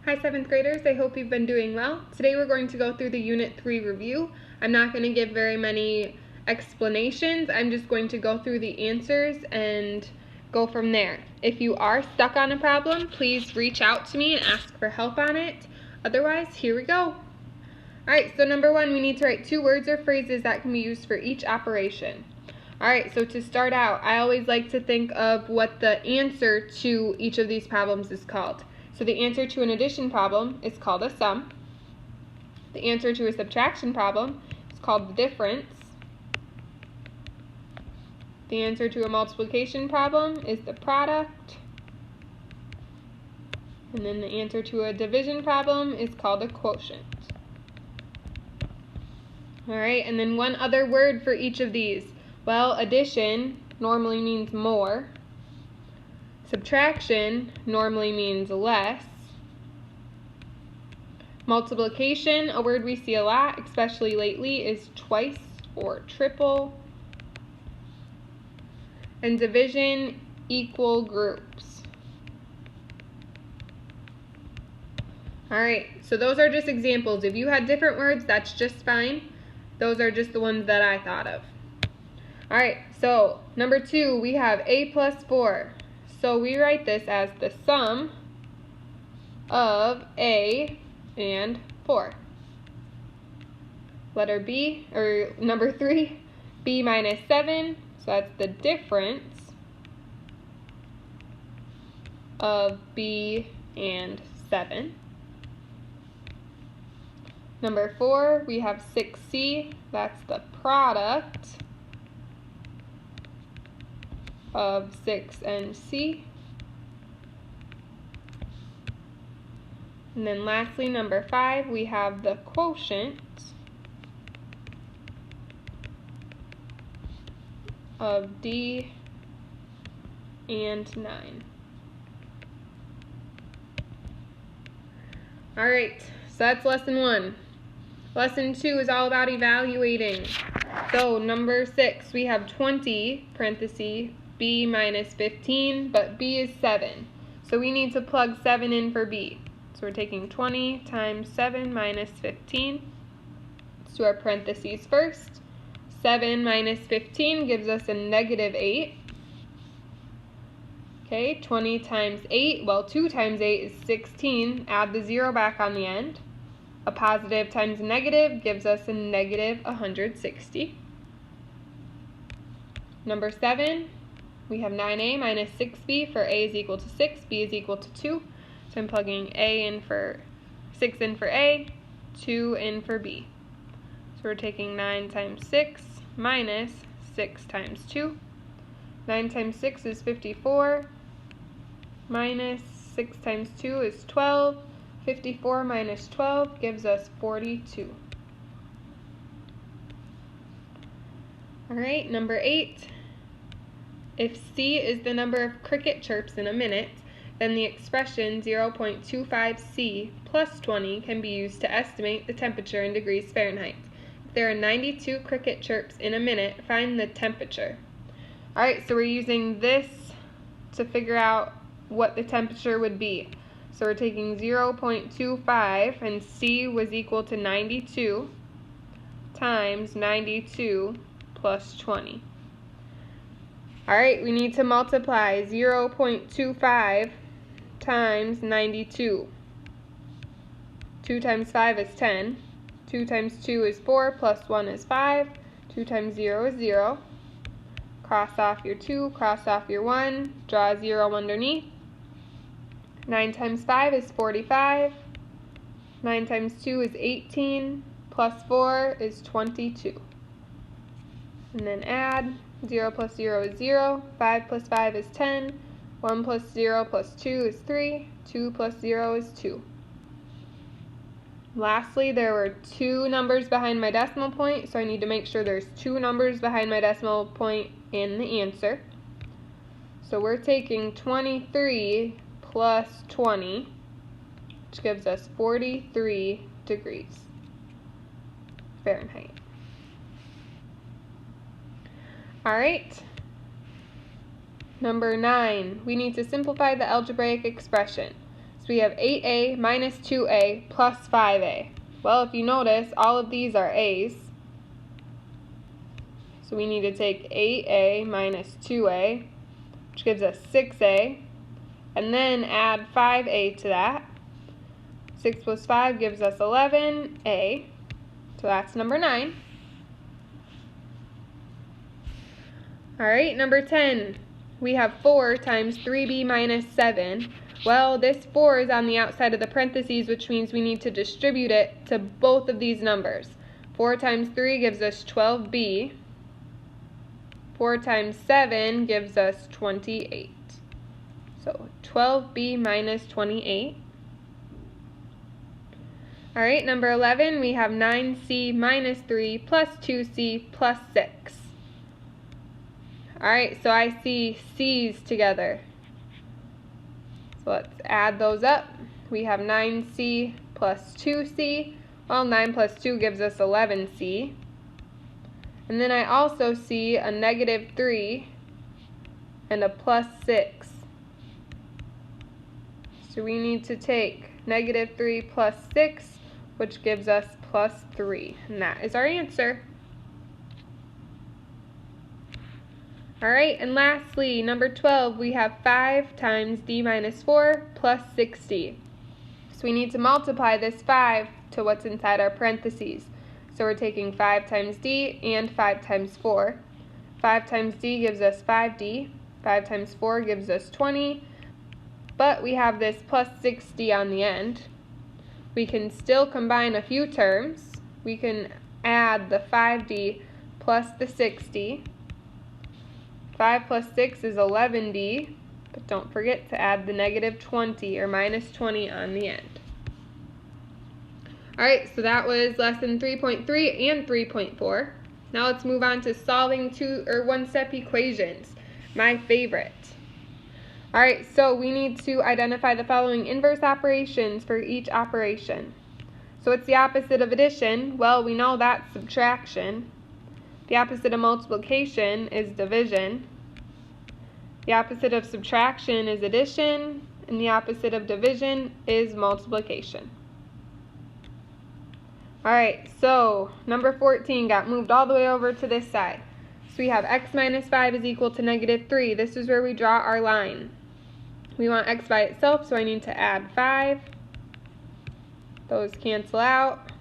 Hi 7th graders, I hope you've been doing well. Today we're going to go through the Unit 3 review. I'm not going to give very many explanations, I'm just going to go through the answers and go from there. If you are stuck on a problem, please reach out to me and ask for help on it. Otherwise, here we go. Alright, so number 1, we need to write 2 words or phrases that can be used for each operation. Alright, so to start out, I always like to think of what the answer to each of these problems is called. So the answer to an addition problem is called a sum. The answer to a subtraction problem is called the difference. The answer to a multiplication problem is the product. And then the answer to a division problem is called a quotient. Alright, and then one other word for each of these. Well, addition normally means more. Subtraction normally means less. Multiplication, a word we see a lot, especially lately, is twice or triple. And division, equal groups. Alright, so those are just examples. If you had different words, that's just fine. Those are just the ones that I thought of. Alright, so number 2, we have a plus 4. So we write this as the sum of a and 4. Letter B, or number 3, b minus 7. So that's the difference of b and 7. Number 4, we have 6c. That's the product of 6 and c. And then lastly, number 5, we have the quotient of d and 9. Alright, so that's lesson 1. Lesson 2 is all about evaluating. So number 6, we have 20, parenthesis, b minus 15, but b is 7. So we need to plug 7 in for b. So we're taking 20 times 7 minus 15. Let's do our parentheses first. 7 minus 15 gives us a negative 8. Okay, 20 times 8, well 2 times 8 is 16. Add the 0 back on the end. A positive times a negative gives us a negative 160. Number 7, we have 9a minus 6b for a is equal to 6, b is equal to 2. So I'm plugging a in for 6 in for a, 2 in for b. So we're taking 9 times 6 minus 6 times 2. 9 times 6 is 54, minus 6 times 2 is 12. 54 minus 12 gives us 42. Alright, number 8. If C is the number of cricket chirps in a minute, then the expression 0.25C plus 20 can be used to estimate the temperature in degrees Fahrenheit. If there are 92 cricket chirps in a minute, find the temperature. Alright, so we're using this to figure out what the temperature would be. So we're taking 0.25, and C was equal to 92 times 92 plus 20. Alright, we need to multiply 0.25 times 92. 2 times 5 is 10. 2 times 2 is 4, plus 1 is 5. 2 times 0 is 0. Cross off your 2, cross off your 1, draw a 0 underneath. 9 times 5 is 45. 9 times 2 is 18. Plus 4 is 22. And then add. 0 plus 0 is 0. 5 plus 5 is 10. 1 plus 0 plus 2 is 3. 2 plus 0 is 2. Lastly, there were 2 numbers behind my decimal point, so I need to make sure there's 2 numbers behind my decimal point in the answer. So we're taking 23 plus 20, which gives us 43 degrees Fahrenheit. Alright, number 9, we need to simplify the algebraic expression. So we have 8a minus 2a plus 5a. Well, if you notice, all of these are a's. So we need to take 8a minus 2a, which gives us 6a, and then add 5a to that. 6 plus 5 gives us 11a, so that's number 9. Alright, number 10. We have 4 times 3b minus 7. Well, this 4 is on the outside of the parentheses, which means we need to distribute it to both of these numbers. 4 times 3 gives us 12b. 4 times 7 gives us 28. So 12b minus 28. Alright, number 11, we have 9c minus 3 plus 2c plus 6. Alright, so I see c's together. So let's add those up. We have 9c plus 2c. Well, 9 plus 2 gives us 11c. And then I also see a negative 3 and a plus 6. So we need to take negative 3 plus 6, which gives us plus 3. And that is our answer. Alright, and lastly, number 12, we have 5 times d minus 4 plus 6d. So we need to multiply this 5 to what's inside our parentheses. So we're taking 5 times d and 5 times 4. 5 times d gives us 5d. 5 times 4 gives us 20. But we have this plus 6d on the end. We can still combine a few terms. We can add the 5d plus the 6d. 5 plus 6 is 11d, but don't forget to add the negative 20 or minus 20 on the end. Alright, so that was lesson 3.3 and 3.4. Now let's move on to solving one-step equations, my favorite. Alright, so we need to identify the following inverse operations for each operation. So what's the opposite of addition? Well, we know that's subtraction. The opposite of multiplication is division. The opposite of subtraction is addition. And the opposite of division is multiplication. Alright, so number 14 got moved all the way over to this side. So we have x minus 5 is equal to negative 3. This is where we draw our line. We want x by itself, so I need to add 5. Those cancel out.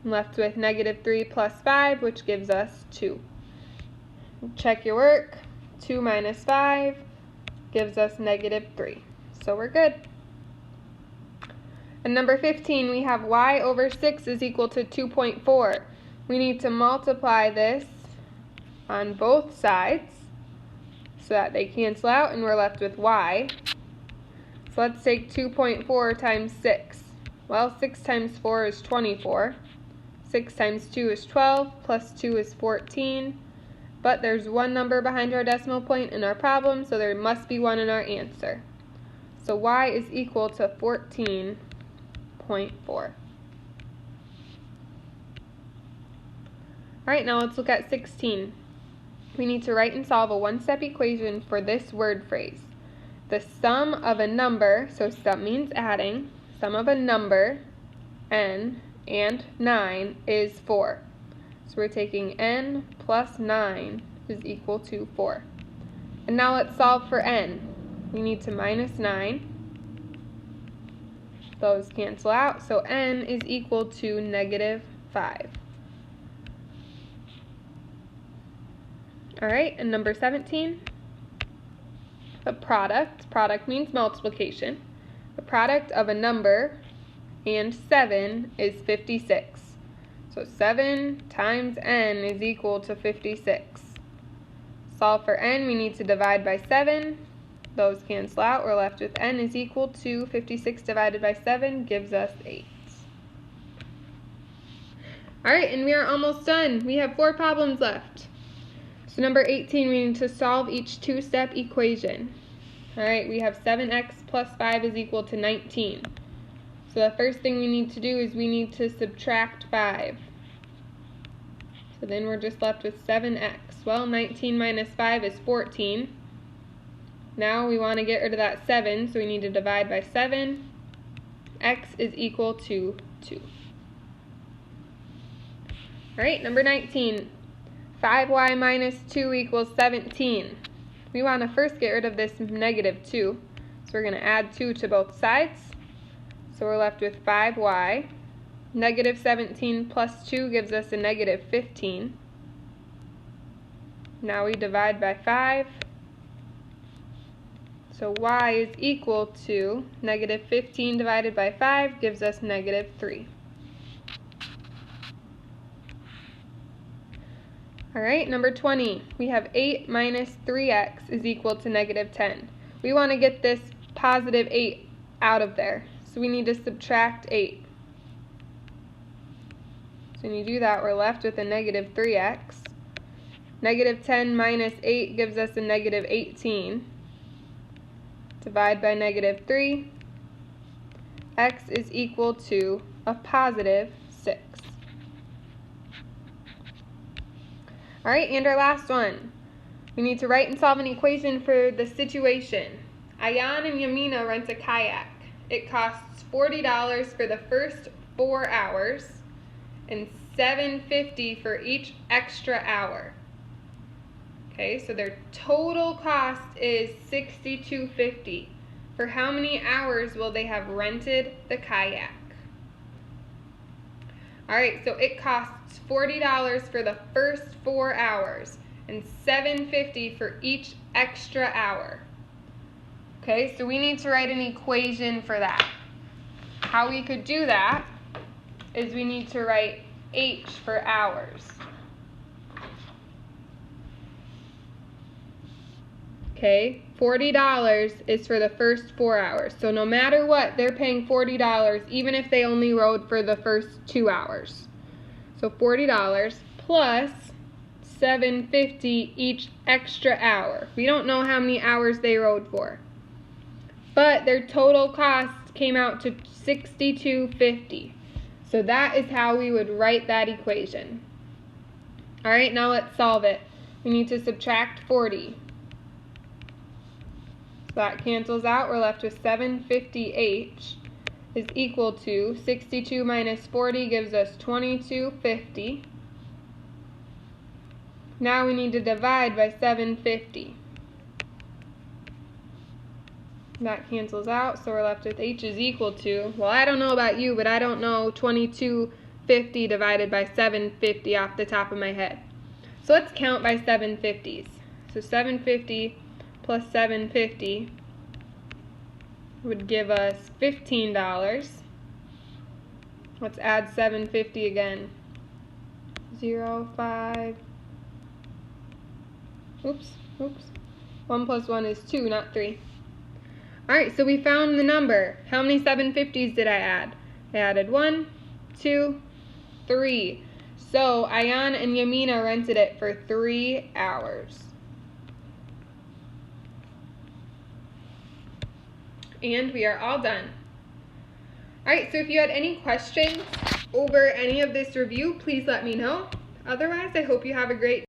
I'm left with negative 3 plus 5, which gives us 2. Check your work. 2 minus 5 gives us negative 3. So we're good. And number 15, we have y over 6 is equal to 2.4. We need to multiply this on both sides so that they cancel out and we're left with y. So let's take 2.4 times 6. Well, 6 times 4 is 24. 6 times 2 is 12, plus 2 is 14. But there's one number behind our decimal point in our problem, so there must be one in our answer. So y is equal to 14.4. Alright, now let's look at 16. We need to write and solve a one-step equation for this word phrase. The sum of a number, so sum means adding, sum of a number, n, and 9 is 4. So we're taking n plus 9 is equal to 4. And now let's solve for n. We need to minus 9. Those cancel out, so n is equal to negative 5. Alright, and number 17, the product means multiplication. The product of a number and 7 is 56. So 7 times n is equal to 56. Solve for n, we need to divide by 7. Those cancel out, we're left with n is equal to 56 divided by 7 gives us 8. Alright, and we are almost done. We have 4 problems left. So number 18, we need to solve each two-step equation. Alright, we have 7x plus 5 is equal to 19. So the first thing we need to do is we need to subtract 5. So then we're just left with 7x. Well, 19 minus 5 is 14. Now we want to get rid of that 7, so we need to divide by 7. X is equal to 2. Alright, number 19. 5y minus 2 equals 17. We want to first get rid of this negative 2. So we're going to add 2 to both sides. So we're left with 5y. Negative 17 plus 2 gives us a negative 15. Now we divide by 5. So y is equal to negative 15 divided by 5 gives us negative 3. Alright, number 20. We have 8 minus 3x is equal to negative 10. We want to get this positive 8 out of there. So we need to subtract 8. So when you do that, we're left with a negative 3x. Negative 10 minus 8 gives us a negative 18. Divide by negative 3. X is equal to a positive 6. Alright, and our last one. We need to write and solve an equation for the situation. Ayan and Yamina rent a kayak. It costs $40 for the first 4 hours and $7.50 for each extra hour. Okay, so their total cost is $62.50. For how many hours will they have rented the kayak? Alright, so it costs $40 for the first 4 hours and $7.50 for each extra hour. Okay, so we need to write an equation for that. How we could do that is we need to write H for hours. Okay, $40 is for the first 4 hours. So no matter what, they're paying $40 even if they only rode for the first 2 hours. So $40 plus $7.50 each extra hour. We don't know how many hours they rode for. But their total cost came out to $62.50. So that is how we would write that equation. Alright, now let's solve it. We need to subtract 40. So that cancels out. We're left with 750H is equal to 62 minus 40 gives us 2250. Now we need to divide by 750. That cancels out, so we're left with H is equal to, well, I don't know about you, but I don't know 2250 divided by 750 off the top of my head. So let's count by 750s. So 750 plus 750 would give us $15. Let's add 750 again. 0, 5. Oops. 1 plus 1 is 2, not 3. Alright, so we found the number. How many 750s did I add? I added 1, 2, 3. So Ayan and Yamina rented it for 3 hours. And we are all done. Alright, so if you had any questions over any of this review, please let me know. Otherwise, I hope you have a great day.